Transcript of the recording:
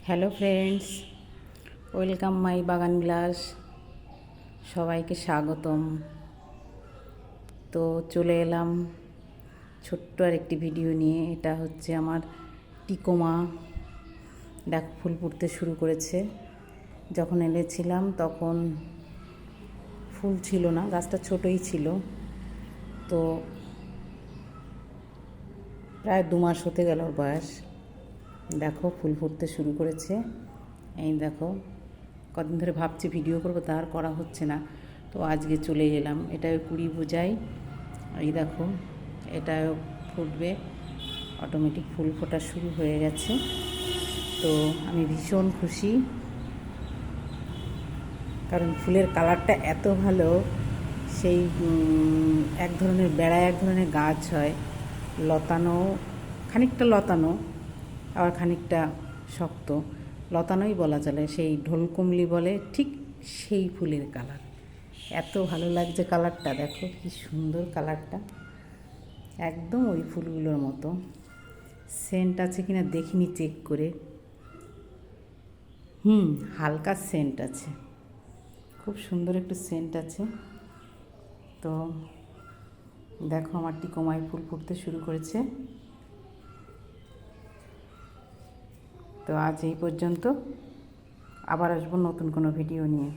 Hello friends, welcome my বাগান বিলাস। সবাইকে স্বাগতম। তো চলে এলাম ছোট্ট আর একটি ভিডিও নিয়ে। এটা হচ্ছে আমার টিকোমা। দেখ, ফুল ফুটতে শুরু করেছে। যখন এনেছিলাম তখন ফুল ছিল না, গাছটা ছোটোই ছিল। তো প্রায় 2 মাস হতে গেল ওর বয়স। দেখো, ফুল ফুটতে শুরু করেছে। এই দেখো, কদিন ধরে ভাবছি ভিডিও করবো, তা আর করা হচ্ছে না। তো আজকে চলে এলাম। এটা কুড়ি বোঝাই। এই দেখো, এটাও ফুটবে, অটোমেটিক ফুল ফোটা শুরু হয়ে গেছে। তো আমি ভীষণ খুশি, কারণ ফুলের কালারটা এত ভালো। সেই এক ধরনের বেড়ায়, এক ধরনের গাছ হয়, লতানো, খানিকটা লতানো, আবার খানিকটা শক্ত। লতানোই বলা চলে, সেই ঢোলকুমলি বলে, ঠিক সেই ফুলের কালার। এত ভালো লাগছে কালারটা, দেখো কি সুন্দর কালারটা, একদম ওই ফুলগুলোর মতো। সেন্ট আছে কিনা দেখিনি চেক করে। হালকা সেন্ট আছে, খুব সুন্দর একটু সেন্ট আছে। তো দেখো, আমার টিকোমায় ফুল ফুটতে শুরু করেছে। তো আজ এই পর্যন্ত, আবার আসবো নতুন কোনো ভিডিও নিয়ে।